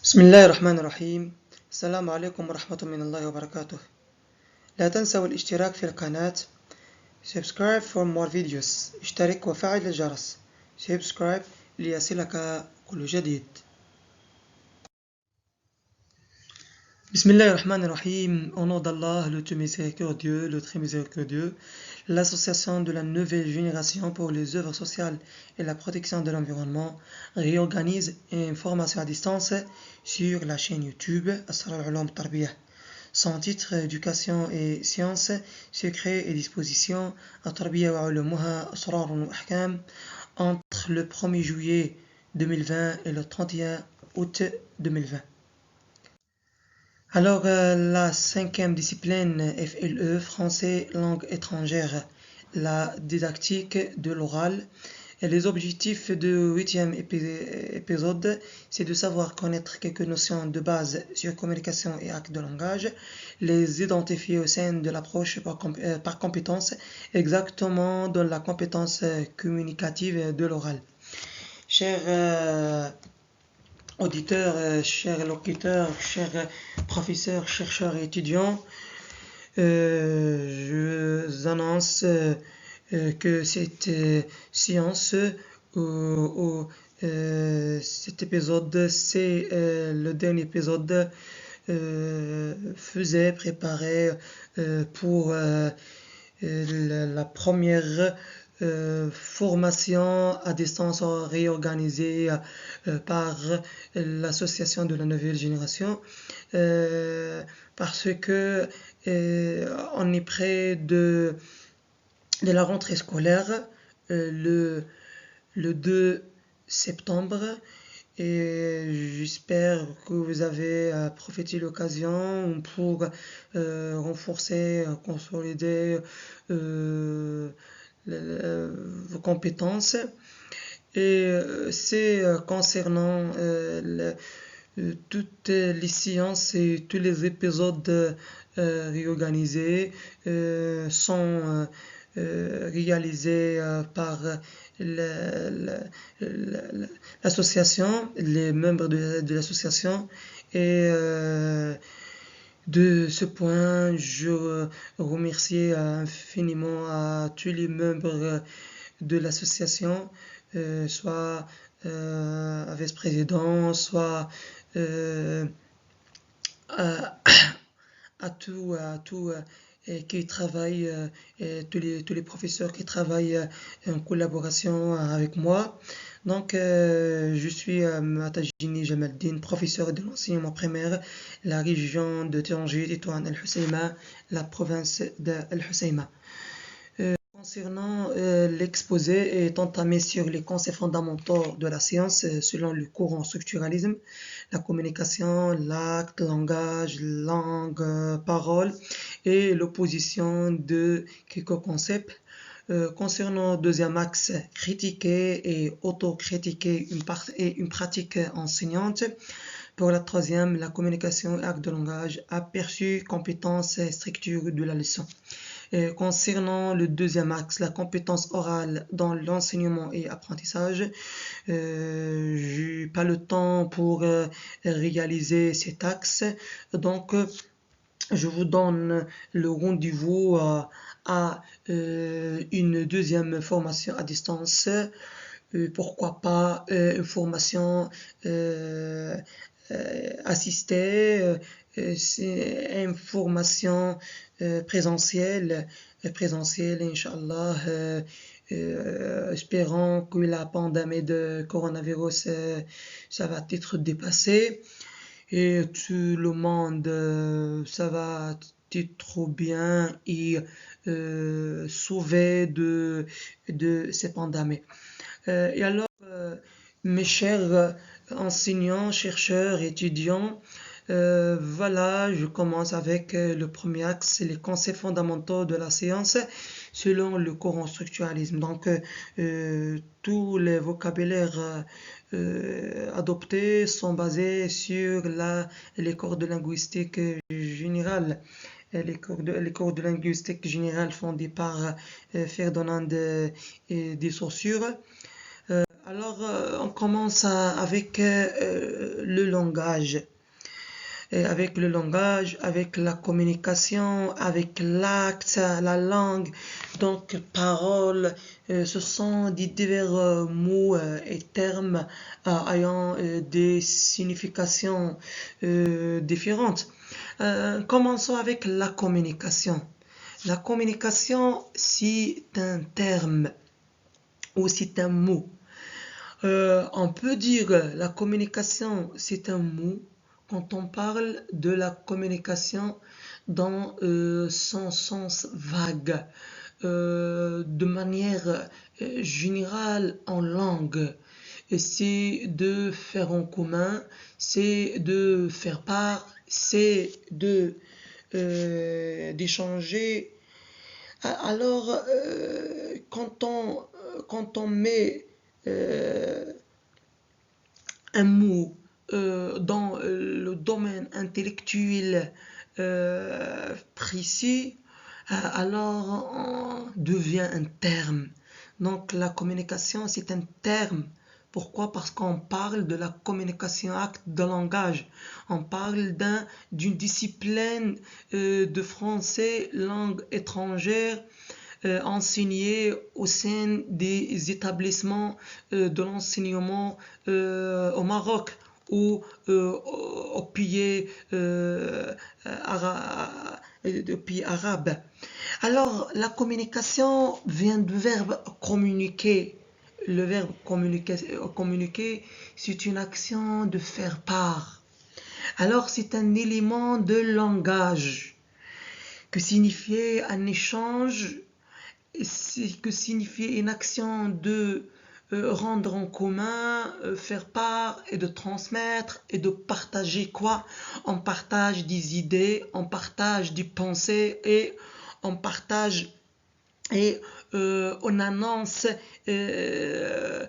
بسم الله الرحمن الرحيم. السلام عليكم ورحمة من الله وبركاته. لا تنسوا الاشتراك في القناة. Subscribe for more videos. اشترك وفعل الجرس. Subscribe ليصلك كل جديد. بسم الله الرحمن الرحيم. Au nom d'Allah, le tout miséricordieux, le très miséricordieux, l'association de la nouvelle génération pour les œuvres sociales et la protection de l'environnement réorganise une formation à distance sur la chaîne YouTube Asrar al-Ulum Tarbiyah. Son titre Éducation et sciences, secrets et dispositions Tarbiyah wa ulumuha Asrar wa ahkam entre le 1er juillet 2020 et le 31 août 2020. Alors, la cinquième discipline FLE, français, langue étrangère, la didactique de l'oral. Et les objectifs du 8e épisode, c'est de savoir connaître quelques notions de base sur communication et actes de langage, les identifier au sein de l'approche par compétence, exactement dans la compétence communicative de l'oral. Chers auditeurs, chers locuteurs, chers professeurs, chercheurs et étudiants, je vous annonce que cette séance ou cet épisode, c'est le dernier épisode faisait préparer pour la première formation à distance réorganisée par l'association de la nouvelle génération parce que on est près de la rentrée scolaire le 2 septembre et j'espère que vous avez profité de l'occasion pour renforcer, consolider vos compétences. Et c'est concernant toutes les sciences et tous les épisodes réorganisés sont réalisés par l'association, les membres de l'association. Et de ce point, je remercie infiniment à tous les membres de l'association, soit vice-président, soit à tout qui travaillent, tous les professeurs qui travaillent en collaboration avec moi. Donc, je suis Matajini Jamaldine, professeur de l'enseignement primaire, la région de Tanger, Tétouan El-Husseima, la province d'El-Husseima. Concernant l'exposé est entamé sur les concepts fondamentaux de la science selon le courant structuralisme, la communication, l'acte, langage, langue, parole et l'opposition de quelques concepts. Concernant le deuxième axe, critiquer et autocritiquer une pratique enseignante. Pour la troisième, la communication et acte de langage, aperçu, compétences et structure de la leçon. Concernant le deuxième axe, la compétence orale dans l'enseignement et apprentissage, j'ai pas le temps pour réaliser cet axe, donc je vous donne le rendez-vous à une deuxième formation à distance, pourquoi pas une formation assistée, c'est une formation présentielle, Inch'Allah, espérant que la pandémie de coronavirus ça va être dépassé et tout le monde ça va être bien et sauvé de cette pandémie. Et alors, mes chers enseignants, chercheurs, étudiants, voilà, je commence avec le premier axe, les concepts fondamentaux de la science selon le courant structuralisme. Donc, tous les vocabulaires adoptés sont basés sur les cours de linguistique générale. Les cours de linguistique générale fondés par Ferdinand de Saussure. Alors, on commence avec le langage. Avec le langage, avec la communication, avec l'acte, la langue, donc parole, ce sont des divers mots et termes ayant des significations différentes. Commençons avec la communication. La communication, c'est un terme ou c'est un mot. On peut dire la communication, c'est un mot quand on parle de la communication dans son sens vague, de manière générale en langue. C'est de faire en commun, c'est de faire part, c'est de d'échanger. Alors, quand on met euh, un mot dans le domaine intellectuel précis, alors on devient un terme. Donc la communication, c'est un terme. Pourquoi? Parce qu'on parle de la communication acte de langage. On parle d'une discipline de français, langue étrangère, enseignée au sein des établissements de l'enseignement au Maroc ou au pays, arabe. Alors, la communication vient du verbe communiquer. Le verbe communiquer, c'est une action de faire part. Alors, c'est un élément de langage que signifiait un échange, que signifiait une action de rendre en commun, faire part et de transmettre et de partager quoi? On partage des idées, on partage des pensées et on partage et on annonce de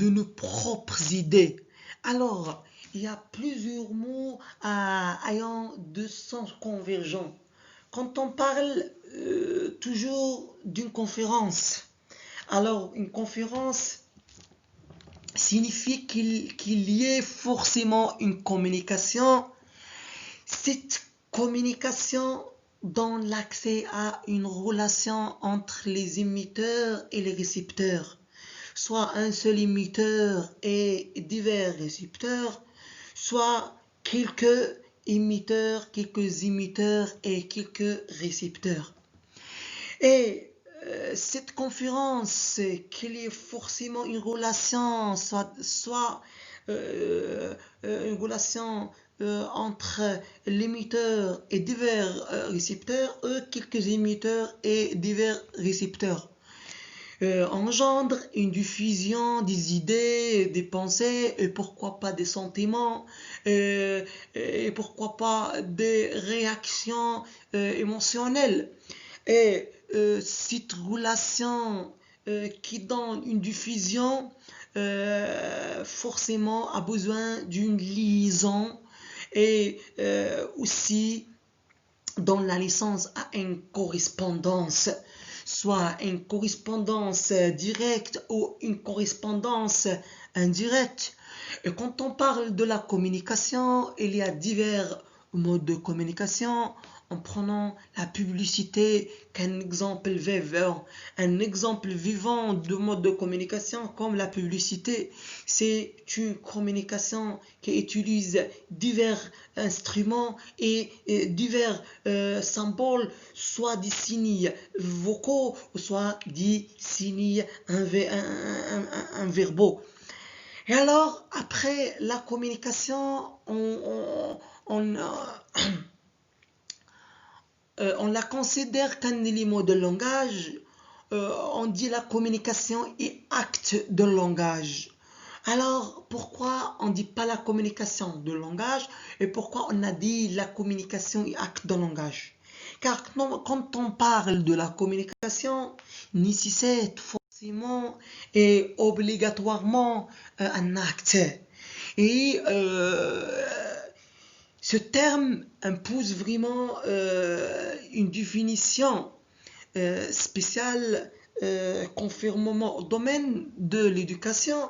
nos propres idées. Alors, il y a plusieurs mots ayant deux sens convergents. Quand on parle toujours d'une conférence, alors une conférence signifie qu'il y ait forcément une communication. Cette communication donne l'accès à une relation entre les émetteurs et les récepteurs, soit un seul émetteur et divers récepteurs, soit quelques émetteurs et quelques récepteurs. Et cette conférence, qu'il y ait forcément une relation, soit une relation entre l'émetteur et divers récepteurs, quelques émetteurs et divers récepteurs, engendre une diffusion des idées, des pensées, et pourquoi pas des sentiments, et pourquoi pas des réactions émotionnelles. Et cette relation qui donne une diffusion forcément a besoin d'une liaison et aussi dans la licence à une correspondance, soit une correspondance directe ou une correspondance indirecte. Et quand on parle de la communication, il y a divers modes de communication. En prenant la publicité qu'un exemple vivant, de mode de communication comme la publicité, c'est une communication qui utilise divers instruments et divers symboles, soit des signes vocaux, soit des signes verbaux. Et alors, après la communication, on la considère qu'un élément de langage. On dit la communication est acte de langage. Alors, pourquoi on ne dit pas la communication de langage et pourquoi on a dit la communication est acte de langage? Car quand on parle de la communication, nécessite forcément et obligatoirement un acte. Et ce terme impose vraiment une définition spéciale conformément au domaine de l'éducation,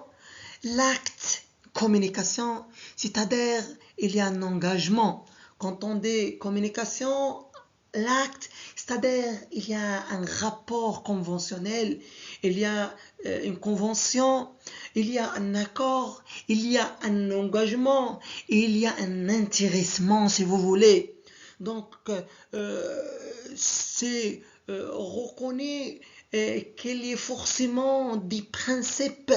l'acte communication, c'est-à-dire il y a un engagement. Quand on dit communication, l'acte, c'est-à-dire il y a un rapport conventionnel, il y a une convention, il y a un accord, il y a un engagement, il y a un intéressement si vous voulez. Donc c'est reconnu qu'il y a forcément des principes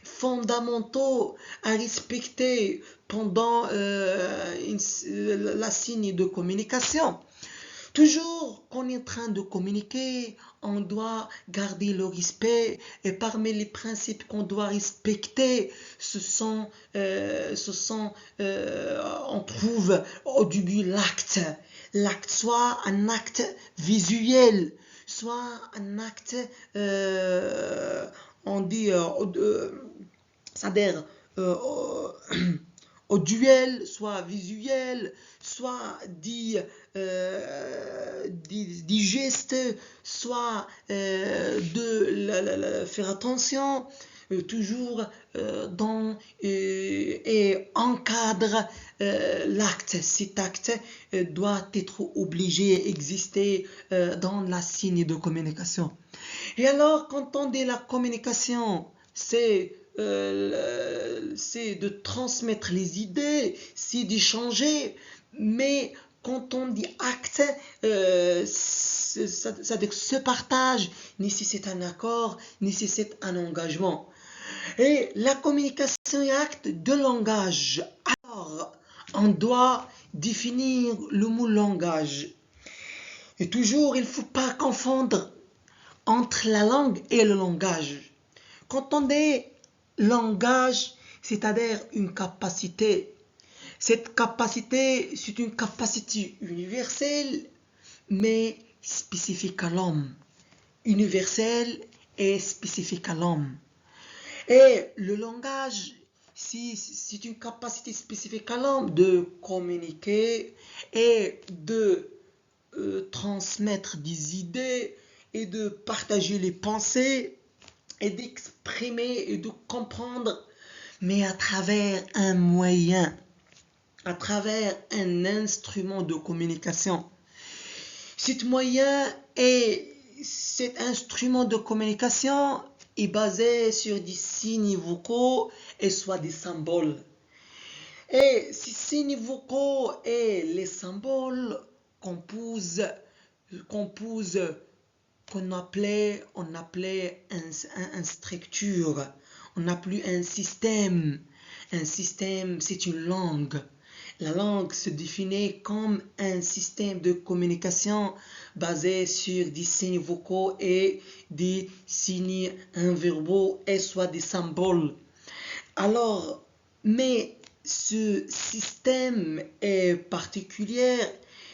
fondamentaux à respecter pendant la signe de communication. Toujours qu'on est en train de communiquer, on doit garder le respect et parmi les principes qu'on doit respecter, on trouve au début l'acte. L'acte soit un acte visuel, soit un acte, on dit, c'est-à-dire au duel, soit visuel, soit des gestes, soit faire attention, toujours dans et encadre l'acte. Cet acte doit être obligé d'exister dans la signe de communication. Et alors, quand on dit la communication, c'est de transmettre les idées, c'est d'échanger, mais quand on dit acte, c'est-à-dire que ce partage nécessite un accord, nécessite un engagement. Et la communication est acte de langage. Alors, on doit définir le mot langage. Et toujours, il ne faut pas confondre entre la langue et le langage. Quand on dit langage, c'est-à-dire une capacité. Cette capacité, c'est une capacité universelle, mais spécifique à l'homme. Universelle et spécifique à l'homme. Et le langage, c'est une capacité spécifique à l'homme de communiquer et de transmettre des idées et de partager les pensées et d'exprimer et de comprendre, mais à travers un moyen, à travers un instrument de communication. Cet moyen et cet instrument de communication est basé sur des signes vocaux et soit des symboles. Et ces signes vocaux et les symboles composent qu'on appelait une structure, on appelait un système. Un système, c'est une langue. La langue se définit comme un système de communication basé sur des signes vocaux et des signes inverbaux et soit des symboles. Alors, mais ce système est particulier.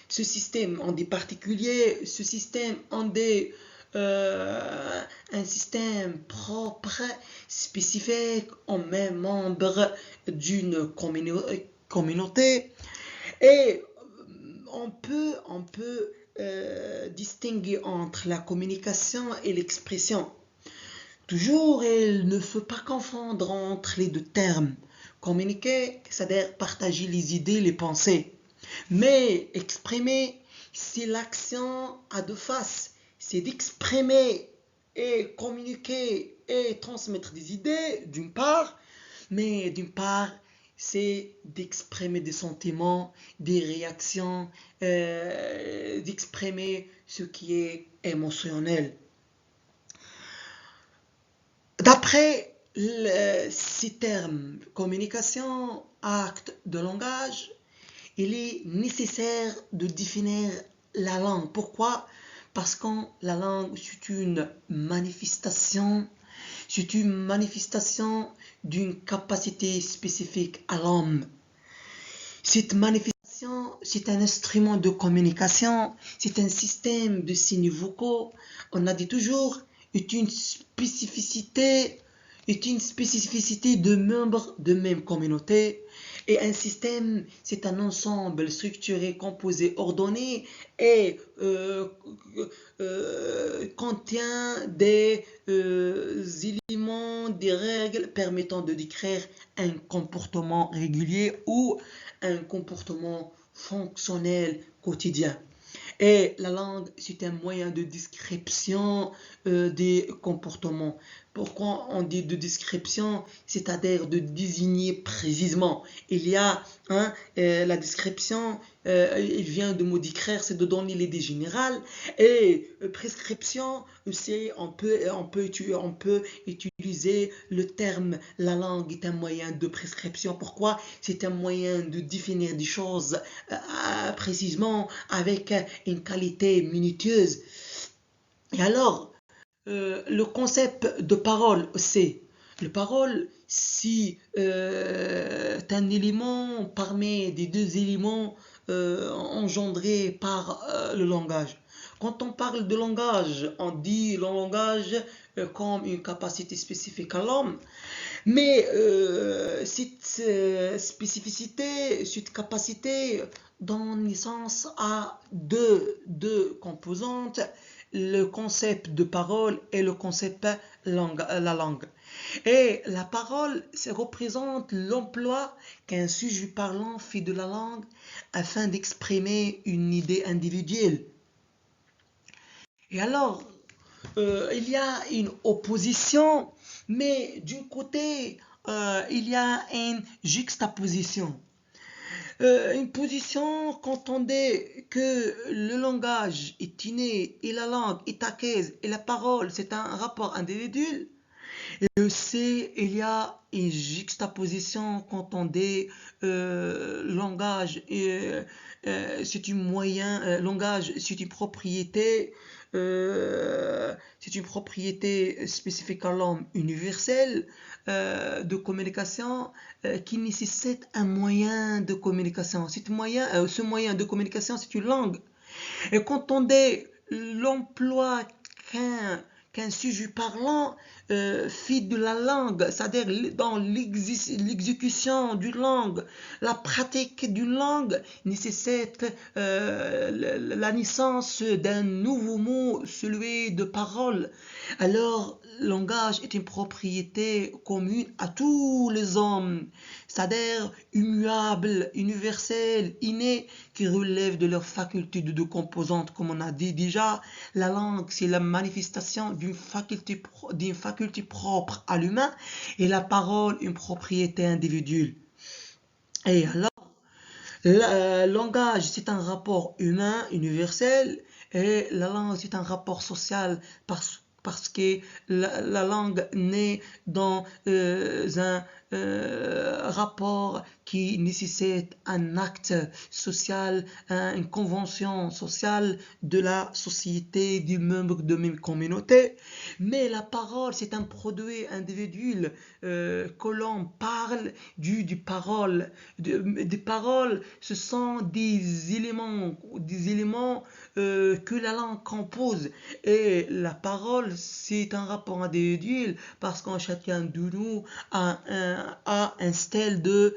Ce système en des particuliers, ce système en des un système propre, spécifique, en même membre d'une communauté. Et on peut distinguer entre la communication et l'expression. Toujours, il ne faut pas confondre entre les deux termes. Communiquer, c'est-à-dire partager les idées, les pensées. Mais exprimer, c'est l'action à deux faces. C'est d'exprimer et communiquer et transmettre des idées, d'une part, mais d'une part, c'est d'exprimer des sentiments, des réactions, d'exprimer ce qui est émotionnel. D'après ces termes, communication, acte de langage, il est nécessaire de définir la langue. Pourquoi? Parce que la langue, c'est une manifestation d'une capacité spécifique à l'homme. Cette manifestation, c'est un instrument de communication, c'est un système de signes vocaux. On a dit toujours, est une spécificité de membres de même communauté. Et un système, c'est un ensemble structuré, composé, ordonné et contient des éléments, des règles permettant de décrire un comportement régulier ou un comportement fonctionnel quotidien. Et la langue, c'est un moyen de description des comportements. Pourquoi on dit de description? C'est-à-dire de désigner précisément. Il y a la description, il vient de mot décrire, c'est de donner l'idée générale. Et prescription, c'est on peut utiliser le terme la langue est un moyen de prescription. Pourquoi? C'est un moyen de définir des choses précisément avec une qualité minutieuse. Et alors, le concept de parole, c'est le parole, si un élément parmi des deux éléments engendrés par le langage. Quand on parle de langage, on dit le langage comme une capacité spécifique à l'homme, mais cette spécificité, cette capacité donne naissance à deux composantes, le concept de parole et le concept la langue. Et la parole, ça représente l'emploi qu'un sujet parlant fait de la langue afin d'exprimer une idée individuelle. Et alors, il y a une opposition, mais d'un côté, il y a une juxtaposition. Une position quand on dit que le langage est inné et la langue est acquise et la parole c'est un rapport individuel. Et aussi, il y a une juxtaposition quand on dit langage c'est un moyen, langage c'est une propriété. C'est une propriété spécifique à l'homme universelle de communication qui nécessite un moyen de communication. Ce moyen de communication, c'est une langue. Et quand on dit l'emploi qu'un sujet parlant fait de la langue, c'est-à-dire dans l'exécution d'une langue, la pratique d'une langue nécessite la naissance d'un nouveau mot, celui de parole. Alors, le langage est une propriété commune à tous les hommes, c'est-à-dire immuable, universelle, innée, qui relève de leur faculté de deux composantes, comme on a dit déjà. La langue, c'est la manifestation d'une faculté propre à l'humain et la parole, une propriété individuelle. Et alors, le langage, c'est un rapport humain universel et la langue, c'est un rapport social parce que la langue naît dans un rapport qui nécessite un acte social, une convention sociale de la société, des membres de même communauté. Mais la parole, c'est un produit individuel que l'on parle du parole. Des paroles, ce sont des éléments que la langue compose. Et la parole, c'est un rapport individuel parce que chacun de nous a un style de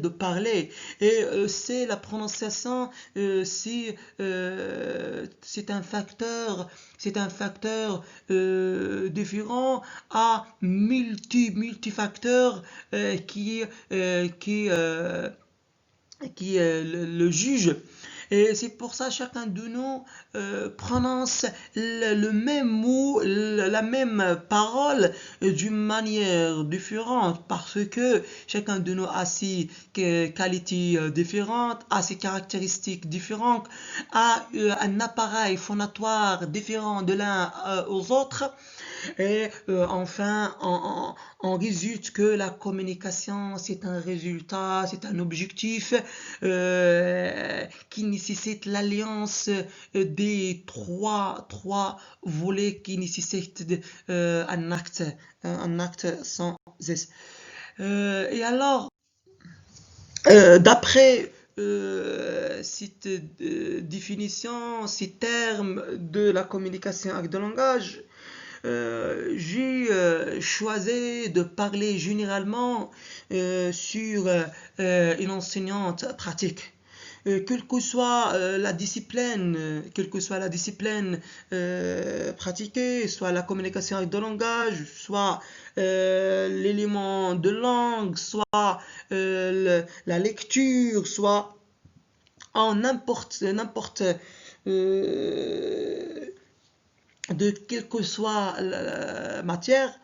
parler. Et c'est la prononciation, c'est un facteur différent à multifacteurs qui le juge. Et c'est pour ça que chacun de nous prononce le même mot, la même parole d'une manière différente parce que chacun de nous a ses qualités différentes, a ses caractéristiques différentes, a un appareil phonatoire différent de l'un aux autres. Et enfin, on résulte que la communication, c'est un résultat, c'est un objectif qui nécessite l'alliance des trois volets qui nécessitent un acte sans cesse. Et alors, d'après cette définition, ces termes de la communication avec le langage, j'ai choisi de parler généralement sur une enseignante pratique. Quelle que soit la discipline pratiquée, soit la communication avec de langage, soit l'élément de langue, soit la lecture, soit en n'importe euh, de quelle que soit la matière,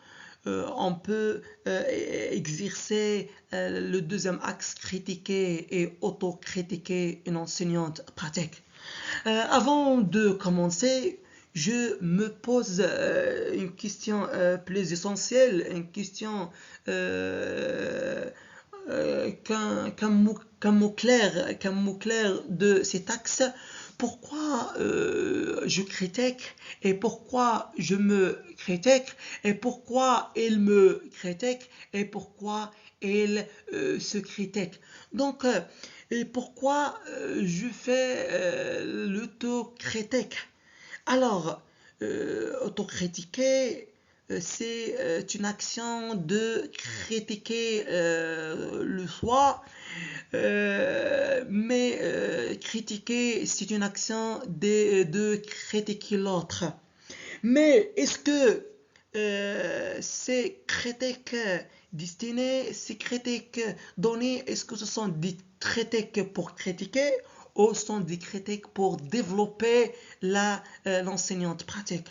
on peut exercer le deuxième axe, critiquer et auto-critiquer une enseignante pratique. Avant de commencer, je me pose une question plus essentielle, une question qu'un mot clair de cet axe. Pourquoi je critique et pourquoi je me critique et pourquoi il me critique et pourquoi il se critique. Donc, et pourquoi je fais l'autocritique. Alors, autocritiquer, c'est une action de critiquer le soi, mais critiquer, c'est une action de critiquer l'autre. Mais est-ce que ces critiques destinées, ces critiques données, est-ce que ce sont des critiques pour critiquer ou sont des critiques pour développer l'enseignante pratique?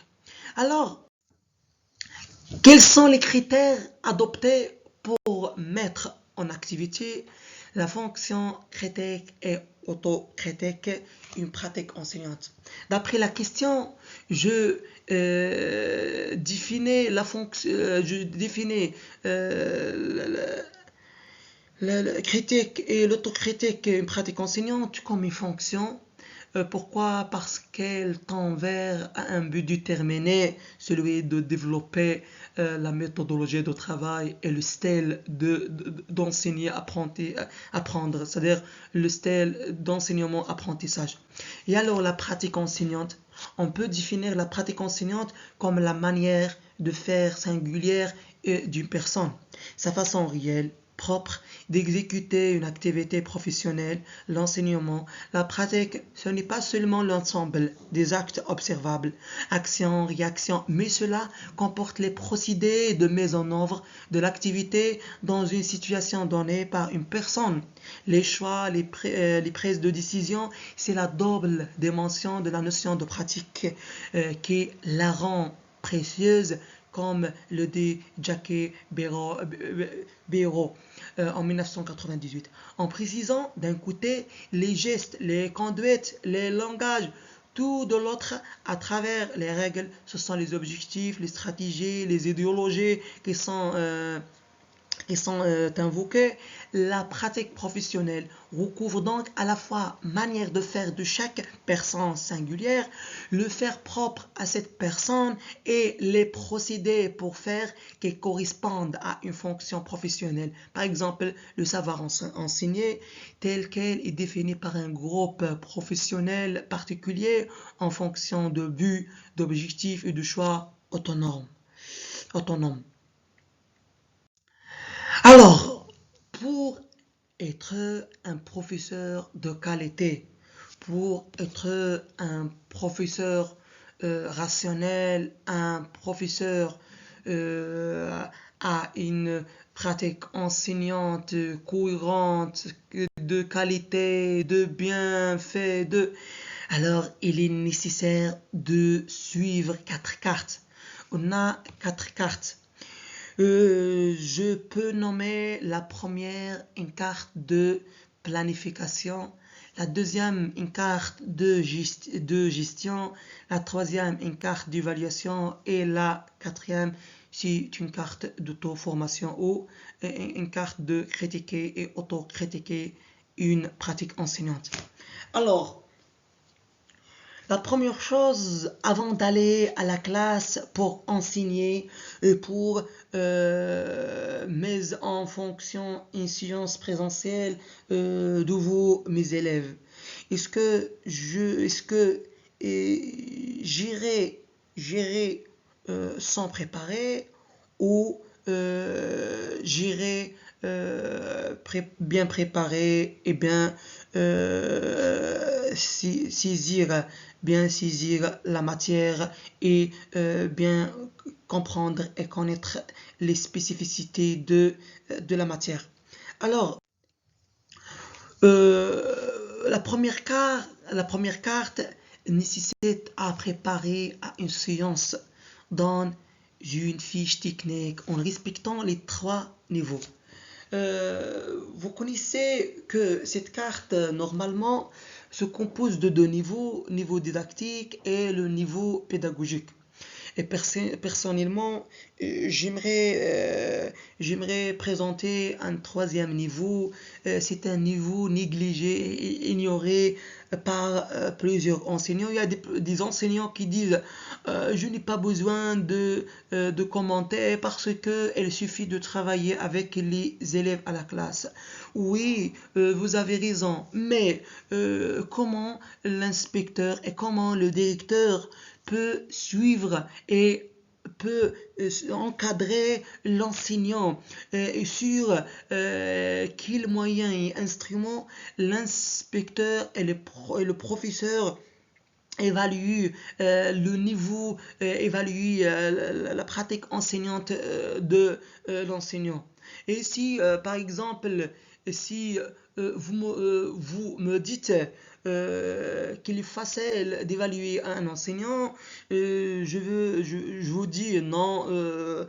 Alors, quels sont les critères adoptés pour mettre en activité la fonction critique et autocritique, une pratique enseignante? D'après la question, je définis la critique et l'autocritique, une pratique enseignante, comme une fonction. Pourquoi? Parce qu'elle tend vers un but déterminé, celui de développer la méthodologie de travail et le style d'enseigner, apprendre, c'est-à-dire le style d'enseignement-apprentissage. Et alors la pratique enseignante, on peut définir la pratique enseignante comme la manière de faire singulière d'une personne, sa façon réelle, propre d'exécuter une activité professionnelle, l'enseignement. La pratique, ce n'est pas seulement l'ensemble des actes observables, actions, réactions, mais cela comporte les procédés de mise en œuvre de l'activité dans une situation donnée par une personne. Les choix, les prises de décision, c'est la double dimension de la notion de pratique qui la rend précieuse, comme le dit Jacques Béraud en 1998, en précisant d'un côté les gestes, les conduites, les langages, tout de l'autre à travers les règles. Ce sont les objectifs, les stratégies, les idéologies qui sont invoqués. La pratique professionnelle recouvre donc à la fois manière de faire de chaque personne singulière, le faire propre à cette personne et les procédés pour faire qui correspondent à une fonction professionnelle. Par exemple, le savoir enseigner tel quel est défini par un groupe professionnel particulier en fonction de buts, d'objectifs et de choix autonomes. Alors, pour être un professeur de qualité, pour être un professeur rationnel, un professeur à une pratique enseignante cohérente, de qualité, de bienfait, alors il est nécessaire de suivre quatre cartes. On a quatre cartes. Je peux nommer la première une carte de planification, la deuxième une carte de gestion, la troisième une carte d'évaluation et la quatrième c'est une carte d'auto-formation ou une carte de critiquer et auto-critiquer une pratique enseignante. Alors, la première chose, avant d'aller à la classe pour enseigner et pour mise en fonction une séance présentielle de vous, mes élèves, est-ce que j'irai sont préparés ou j'irai bien préparé et bien saisir la matière et bien comprendre et connaître les spécificités de la matière. Alors, la première carte nécessite à préparer à une séance dans une fiche technique en respectant les trois niveaux. Vous connaissez que cette carte, normalement, se compose de deux niveaux, niveau didactique et le niveau pédagogique. Et personnellement, j'aimerais présenter un troisième niveau. C'est un niveau négligé et ignoré par plusieurs enseignants. Il y a des enseignants qui disent je n'ai pas besoin de commenter parce qu'il suffit de travailler avec les élèves à la classe. Oui, vous avez raison, mais comment l'inspecteur et comment le directeur peut suivre et peut encadrer l'enseignant sur quels moyens et instruments l'inspecteur et le professeur évalue le niveau, évalue la pratique enseignante de l'enseignant. Et si, par exemple, si vous me dites qu'il est facile d'évaluer un enseignant, je vous dis non, euh,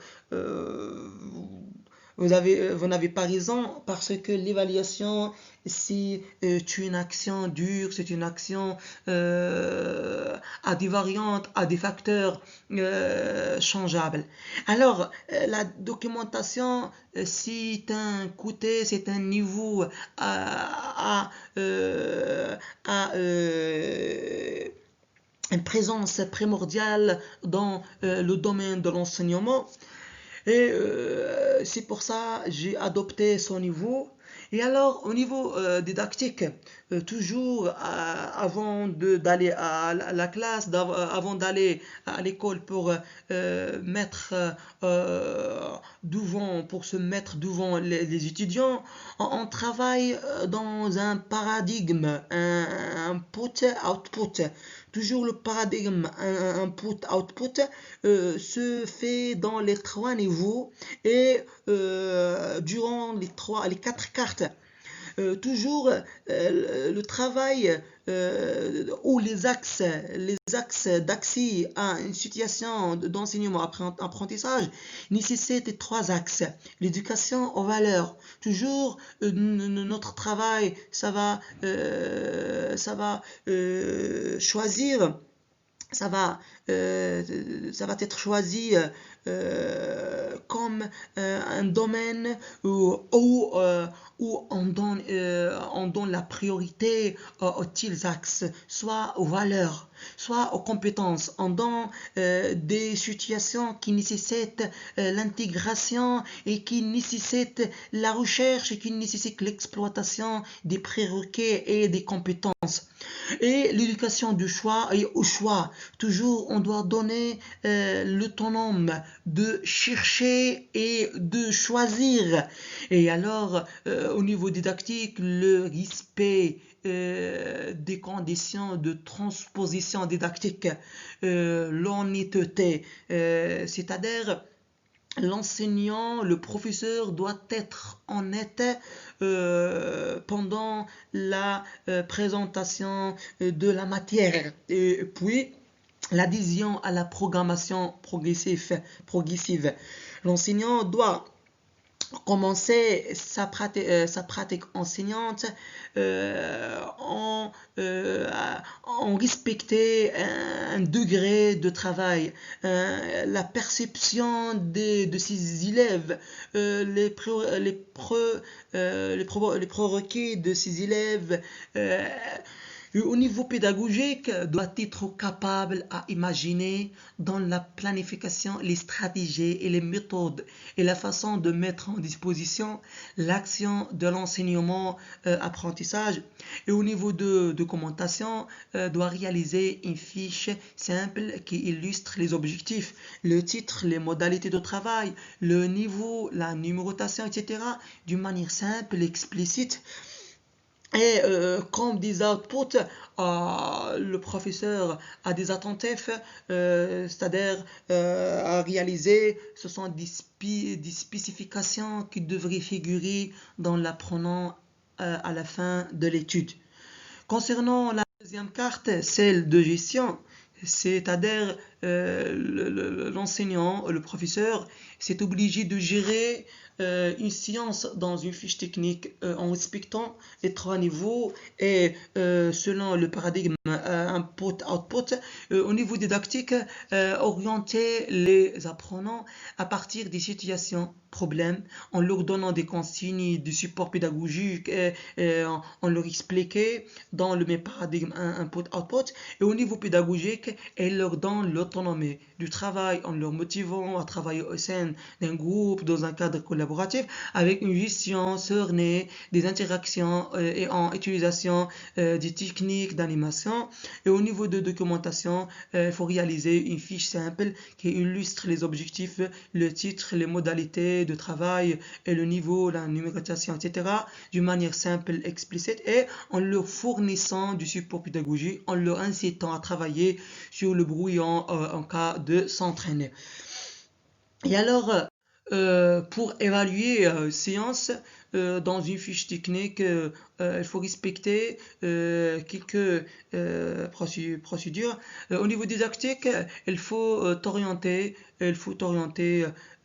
vous n'avez pas raison parce que l'évaluation, c'est une action dure, c'est une action à des variantes, à des facteurs changeables. Alors, la documentation, c'est un côté, c'est un niveau à une présence primordiale dans le domaine de l'enseignement. Et c'est pour ça que j'ai adopté son niveau. Et alors, au niveau didactique, toujours d'aller à la classe, avant d'aller à l'école pour pour se mettre devant les étudiants, on travaille dans un paradigme, un input-output. Toujours le paradigme input-output se fait dans les trois niveaux et durant les quatre cartes. Toujours le travail ou les axes d'accès à une situation d'enseignement apprentissage nécessitent trois axes. L'éducation aux valeurs. Toujours notre travail, ça va choisir. Ça va être choisi comme un domaine où on donne la priorité aux tels axes, soit aux valeurs, soit aux compétences. On donne des situations qui nécessitent l'intégration et qui nécessitent la recherche et qui nécessitent l'exploitation des prérequis et des compétences. Et l'éducation du choix et au choix. Toujours, on doit donner l'autonome de chercher et de choisir. Et alors, au niveau didactique, le respect des conditions de transposition didactique, l'honnêteté, c'est-à-dire l'enseignant, le professeur doit être honnête pendant la présentation de la matière. Et puis, l'adhésion à la programmation progressive. L'enseignant doit commencer sa pratique enseignante en respecter un degré de travail, la perception de ses élèves, les prérequis de ses élèves, Et au niveau pédagogique, doit être capable à imaginer dans la planification les stratégies et les méthodes et la façon de mettre en disposition l'action de l'enseignement apprentissage. Et au niveau de documentation, doit réaliser une fiche simple qui illustre les objectifs, le titre, les modalités de travail, le niveau, la numérotation, etc. d'une manière simple, explicite. Et comme des outputs, le professeur a des attentifs, c'est-à-dire à réaliser, ce sont des spécifications qui devraient figurer dans l'apprenant à la fin de l'étude. Concernant la deuxième carte, celle de gestion, c'est-à-dire l'enseignant, le professeur, c'est obligé de gérer une science dans une fiche technique en respectant les trois niveaux et selon le paradigme input-output. Au niveau didactique, orienter les apprenants à partir des situations problèmes en leur donnant des consignes de support pédagogique et en leur expliquant dans le même paradigme input-output. Et au niveau pédagogique, elle leur donne l'autonomie du travail en leur motivant à travailler au sein d'un groupe dans un cadre collaboratif avec une gestion serenée des interactions et en utilisation des techniques d'animation. Et au niveau de documentation, il faut réaliser une fiche simple qui illustre les objectifs, le titre, les modalités de travail et le niveau, la numérotation, etc. d'une manière simple, explicite et en leur fournissant du support pédagogique, en leur incitant à travailler sur le brouillon en cas de s'entraîner. Et alors, pour évaluer séance, dans une fiche technique, il faut respecter quelques procédures. Au niveau didactique, il faut orienter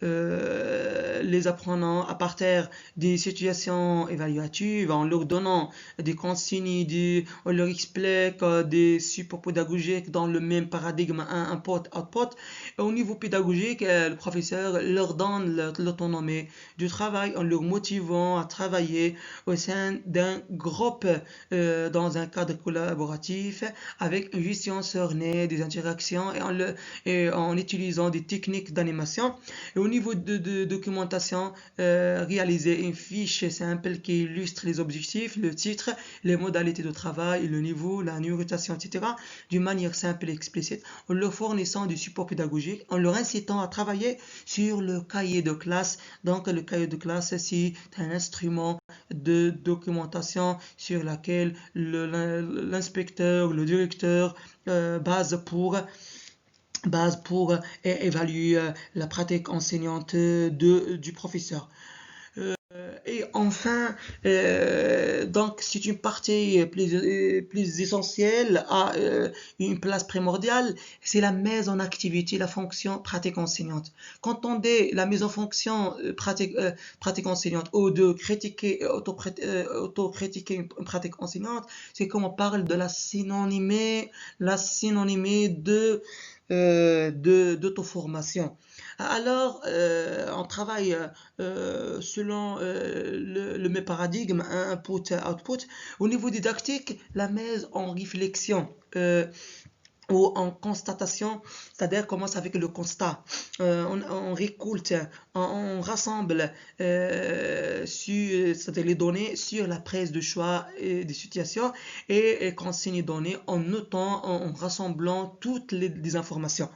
les apprenants à partir des situations évaluatives en leur donnant des consignes, on leur explique des supports pédagogiques dans le même paradigme input-output. Au niveau pédagogique, le professeur leur donne l'autonomie du travail en leur motivant à travailler au sein d'un groupe dans un cadre collaboratif avec une gestion serenée des interactions et en utilisant des techniques d'animation. Et au niveau de documentation, réaliser une fiche simple qui illustre les objectifs, le titre, les modalités de travail, le niveau, la numérotation, etc. d'une manière simple et explicite en leur fournissant du support pédagogique, en leur incitant à travailler sur le cahier de classe. Donc le cahier de classe, c'est un instrument de documentation sur laquelle l'inspecteur, le directeur base pour évaluer la pratique enseignante du professeur. Et enfin, donc c'est une partie plus essentielle, à une place primordiale, c'est la mise en activité, la fonction pratique enseignante. Quand on dit la mise en fonction pratique enseignante ou de critiquer, auto-critiquer une pratique enseignante, c'est comme on parle de la synonymie d'auto-formation. Alors, on travaille selon le même paradigme, input-output. Au niveau didactique, la mise en réflexion ou en constatation, c'est-à-dire commence avec le constat. On récolte, on rassemble c'est-à-dire les données sur la prise de choix des situations et consigne les données en notant, en rassemblant toutes les informations.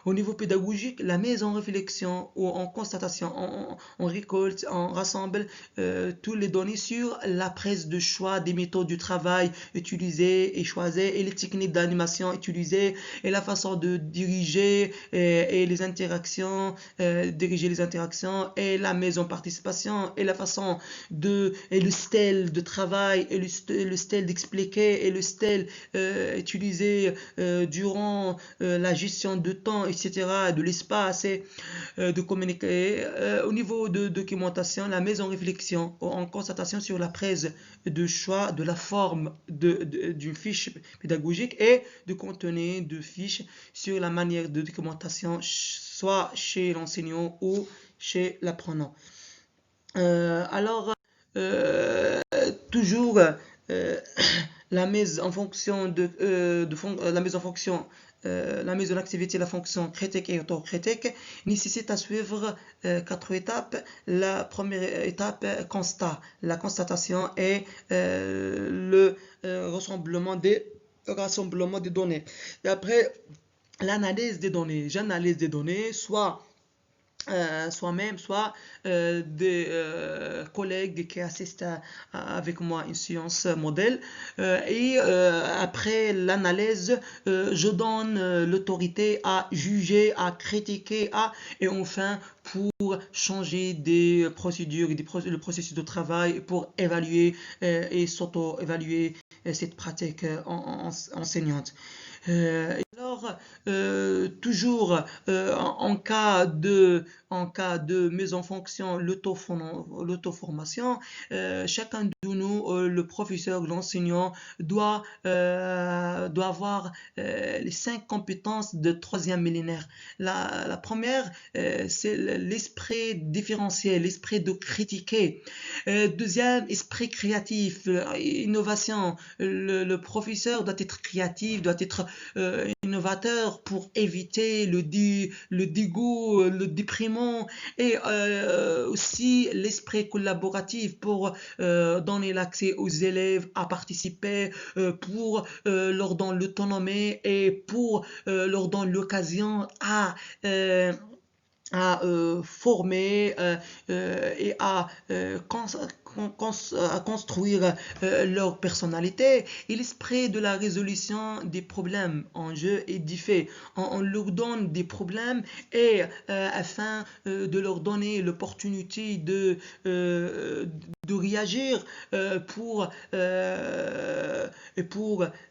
Au niveau pédagogique, la mise en réflexion ou en constatation, on récolte, on rassemble toutes les données sur la prise de choix des méthodes du travail utilisées et choisies et les techniques d'animation utilisées et la façon de diriger et les interactions, diriger les interactions et la mise en participation et la façon et le style de travail et le style d'expliquer et le style utilisé durant la gestion de temps, etc., de l'espace et de communiquer. Au niveau de documentation, la mise en réflexion ou en constatation sur la prise de choix de la forme d'une fiche pédagogique et du contenu de fiche sur la manière de documentation, soit chez l'enseignant ou chez l'apprenant. Alors, toujours la mise en fonction la mise en fonction la mise en activité de la fonction critique et autocritique nécessite à suivre 4 étapes. La première étape, constat. La constatation et le rassemblement des données. Et après, l'analyse des données. J'analyse des données, soit soi-même, soit des collègues qui assistent avec moi à une séance modèle. Et après l'analyse, je donne l'autorité à juger, à critiquer, et enfin pour changer des procédures, le processus de travail, pour évaluer et s'auto-évaluer cette pratique enseignante. Alors, toujours en cas de mise en fonction l'auto-formation, chacun de nous, le professeur, l'enseignant, doit avoir les 5 compétences de troisième millénaire. La première, c'est l'esprit différentiel, l'esprit de critiquer. Deuxième, esprit créatif, innovation. Le professeur doit être créatif, doit être innovateur pour éviter le dégoût, le déprimant, et aussi l'esprit collaboratif pour donner l'accès aux élèves à participer, pour leur donner l'autonomie et pour leur donner l'occasion à former et à construire leur personnalité, et l'esprit de la résolution des problèmes en jeu est différent. On leur donne des problèmes et afin de leur donner l'opportunité de réagir pour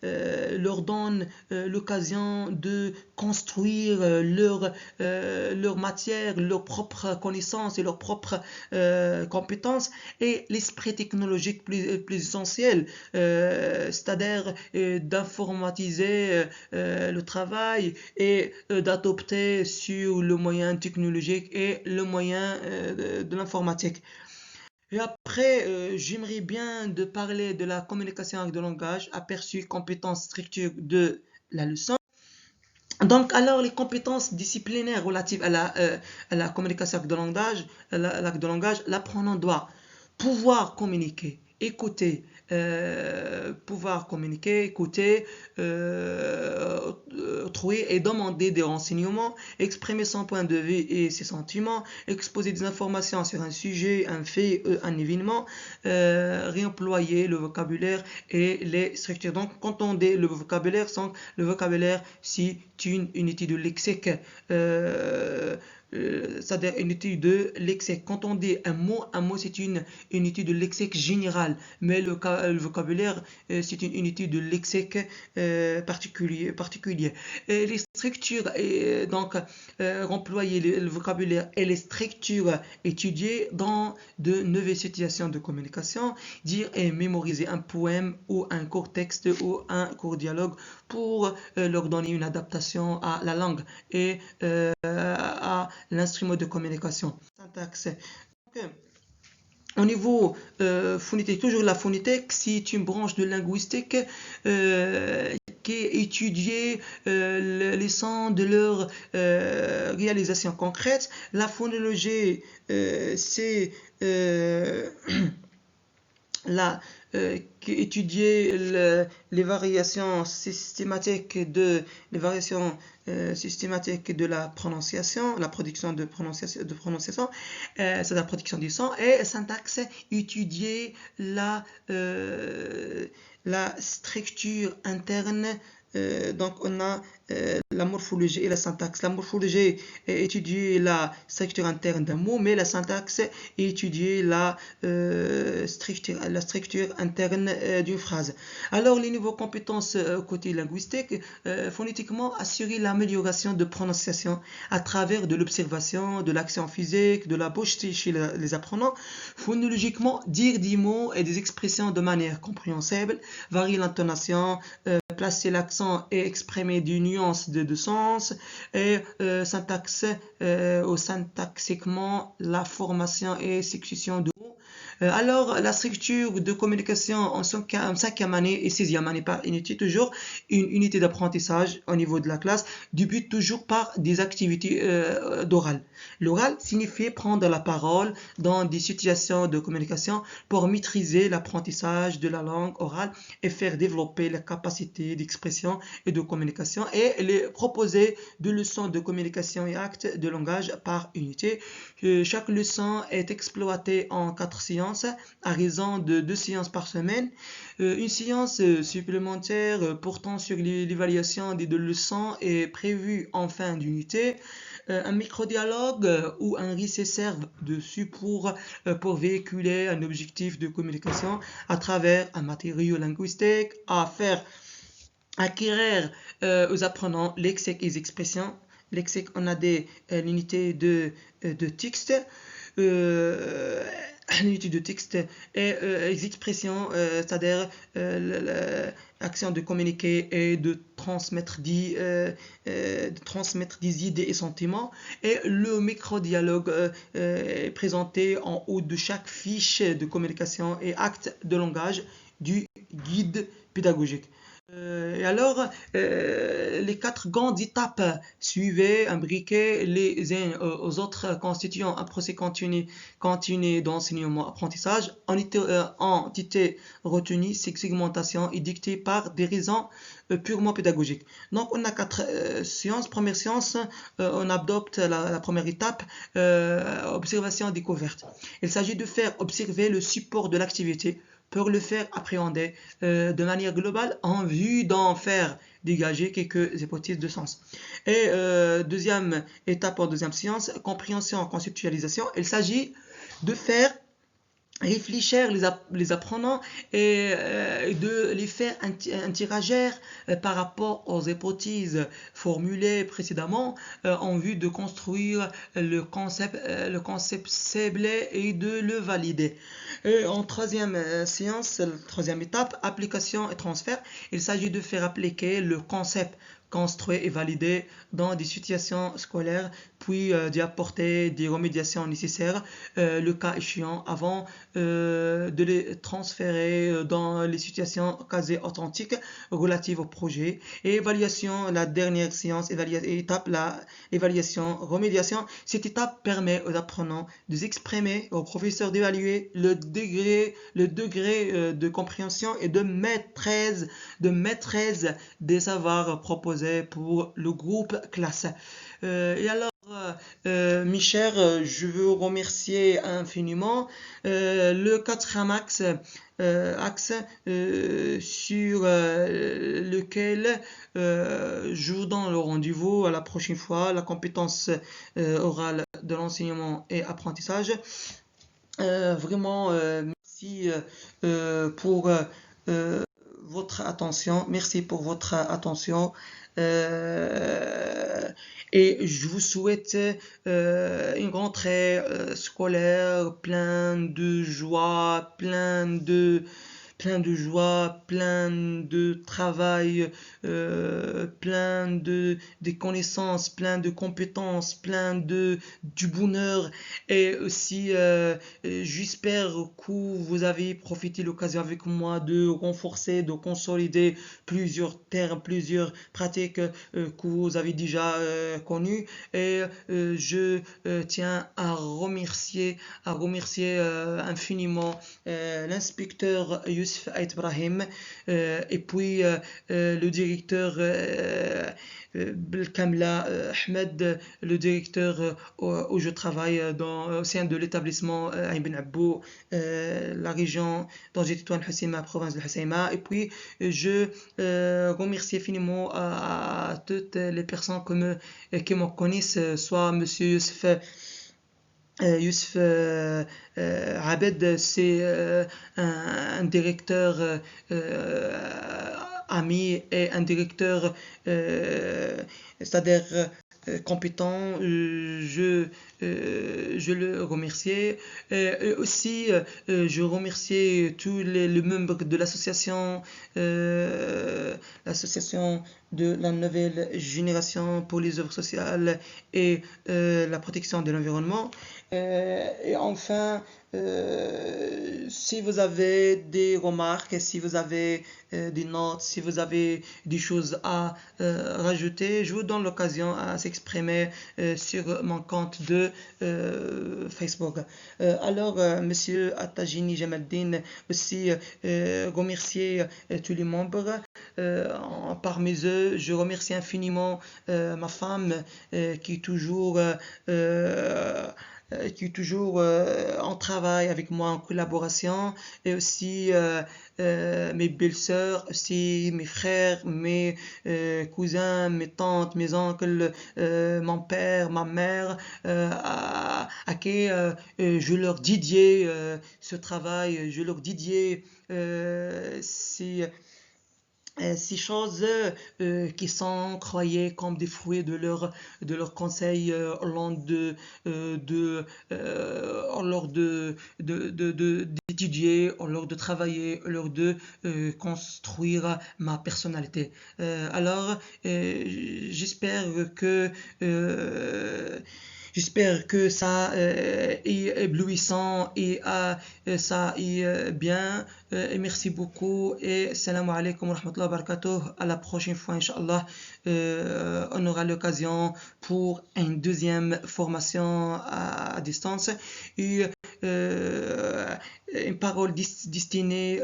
leur donner l'occasion de construire leur matière, leurs propres connaissances et leurs propres compétences, et l'esprit technologique plus essentiel, c'est-à-dire d'informatiser le travail et d'adopter sur le moyen technologique et le moyen de l'informatique. Et après, j'aimerais bien de parler de la communication avec le langage, aperçu, compétences, structure de la leçon. Donc, alors, les compétences disciplinaires relatives à la communication avec le langage, l'apprenant doit pouvoir communiquer, écouter, trouver et demander des renseignements, exprimer son point de vue et ses sentiments, exposer des informations sur un sujet, un fait, un événement, réemployer le vocabulaire et les structures. Donc, quand on dit le vocabulaire, c'est une unité de lexique. C'est-à-dire une étude de lexique. Quand on dit un mot c'est une unité de lexique général, mais le vocabulaire, c'est une unité de lexique particulier. Et les structures, donc, employer le vocabulaire et les structures étudiées dans de nouvelles situations de communication, dire et mémoriser un poème ou un court texte ou un court dialogue pour leur donner une adaptation à la langue et à l'instrument de communication. Syntaxe. Donc, au niveau phonétique, toujours la phonétique, c'est une branche de linguistique qui étudie les sons de leur réalisation concrète. La phonologie, c'est la, qui étudiait les variations systématiques de la prononciation, la production de prononciation, c'est la production du son, et syntaxe étudier la structure interne. Donc on a la morphologie et la syntaxe. La morphologie étudie la structure interne d'un mot, mais la syntaxe étudie la structure interne d'une phrase. Alors les niveaux compétences côté linguistique, phonétiquement, assurer l'amélioration de prononciation à travers de l'observation, de l'action physique, de la bouche chez les apprenants. Phonologiquement, dire des mots et des expressions de manière compréhensible, varier l'intonation, placer l'accent et exprimer des nuances de sens, et syntaxiquement la formation et succession de mots, Alors, la structure de communication en cinquième année et sixième année par unité, toujours une unité d'apprentissage au niveau de la classe, débute toujours par des activités d'oral. L'oral signifie prendre la parole dans des situations de communication pour maîtriser l'apprentissage de la langue orale et faire développer la capacité d'expression et de communication et les proposer de leçons de communication et actes de langage par unité. Chaque leçon est exploitée en 4 séances à raison de 2 séances par semaine. Une séance supplémentaire portant sur l'évaluation des 2 leçons est prévue en fin d'unité. Un micro-dialogue ou un récit servent de support pour véhiculer un objectif de communication à travers un matériau linguistique à faire acquérir aux apprenants lexique et expressions. Lexique, on a l'unité de texte, euh, l'unité de texte et les expressions, c'est-à-dire l'action de communiquer et de transmettre des idées et sentiments. Et le micro-dialogue est présenté en haut de chaque fiche de communication et acte de langage du guide pédagogique. Et alors, les 4 grandes étapes suivaient, imbriquées les unes aux autres, constituant un procès continu d'enseignement-apprentissage, ont été retenues. Ces segmentations est dictée par des raisons purement pédagogiques. Donc, on a 4 séances. Première séance, on adopte la première étape, observation-découverte. Il s'agit de faire observer le support de l'activité pour le faire appréhender de manière globale en vue d'en faire dégager quelques hypothèses de sens. Et deuxième étape en deuxième séance, compréhension, conceptualisation. Il s'agit de faire réfléchir les apprenants et de les faire interagir par rapport aux hypothèses formulées précédemment en vue de construire le concept ciblé et de le valider. Et en troisième séance, troisième étape, application et transfert, il s'agit de faire appliquer le concept construit et validé dans des situations scolaires, puis d'y apporter des remédiations nécessaires, le cas échéant, avant de les transférer dans les situations quasi authentiques relatives au projet. Et évaluation, la dernière séance, étape, l'évaluation, remédiation. Cette étape permet aux apprenants de s'exprimer, aux professeurs d'évaluer le degré de compréhension et de maîtrise des savoirs proposés pour le groupe classe. Et alors, mes chers, je veux remercier infiniment le quatrième axe, sur lequel je vous donne le rendez-vous à la prochaine fois, la compétence orale de l'enseignement et apprentissage. Vraiment, merci pour votre attention. Merci pour votre attention. Euh, et je vous souhaite une rentrée scolaire plein de joie, plein de travail, plein de connaissances, plein de compétences, du bonheur. Et aussi, j'espère que vous avez profité de l'occasion avec moi de renforcer, de consolider plusieurs termes, plusieurs pratiques que vous avez déjà connues. Et je tiens à remercier infiniment l'inspecteur Youssef Ait Brahim et puis le directeur Belkamla Ahmed, le directeur où je travaille au sein de l'établissement Ain Ben Abou, la région dont j'étais Toine Husseima, province de Husseima. Et puis je remercie infiniment à toutes les personnes qui me connaissent, soit Monsieur Youssef Abed, c'est un directeur ami et un directeur, c'est-à-dire compétent. Je le remercie. Et aussi, je remercie tous les membres de l'association de la nouvelle génération pour les œuvres sociales et la protection de l'environnement. Et enfin, si vous avez des remarques, si vous avez des notes, si vous avez des choses à rajouter, je vous donne l'occasion à s'exprimer sur mon compte de Facebook. Monsieur Attajini Jamaldine, aussi remercier tous les membres. Parmi eux, je remercie infiniment ma femme euh, qui est toujours en travail avec moi en collaboration, et aussi mes belles-sœurs, aussi mes frères, mes cousins, mes tantes, mes oncles, mon père, ma mère, à qui je leur dédiais ce travail, je leur dédiais ces choses qui sont croyées comme des fruits de leurs conseils lors d'étudier, lors de travailler, lors de construire ma personnalité. J'espère que euh, J'espère que ça est éblouissant et ça est bien. Et merci beaucoup et salam alaikum wa rahmatullahi wa barakatuh. À la prochaine fois, Inch'Allah. On aura l'occasion pour une deuxième formation à distance. Et euh, une parole destinée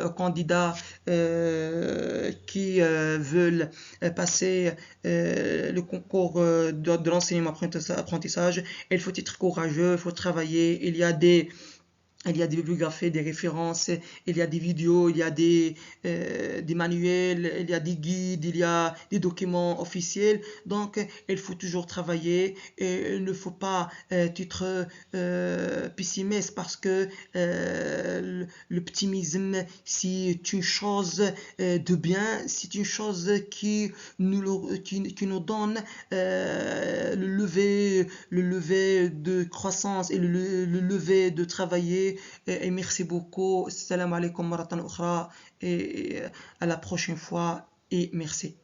aux candidats qui veulent passer le concours de l'enseignement apprentissage. Il faut être courageux, il faut travailler. Il y a des bibliographies, des références, il y a des vidéos, il y a des manuels, il y a des guides, il y a des documents officiels. Donc, il faut toujours travailler et il ne faut pas être pessimiste parce que l'optimisme, c'est une chose de bien, c'est une chose qui nous donne le lever de croissance et le lever de travailler. Et merci beaucoup. Salam alaikum wa rahmatullahi et à la prochaine fois et merci.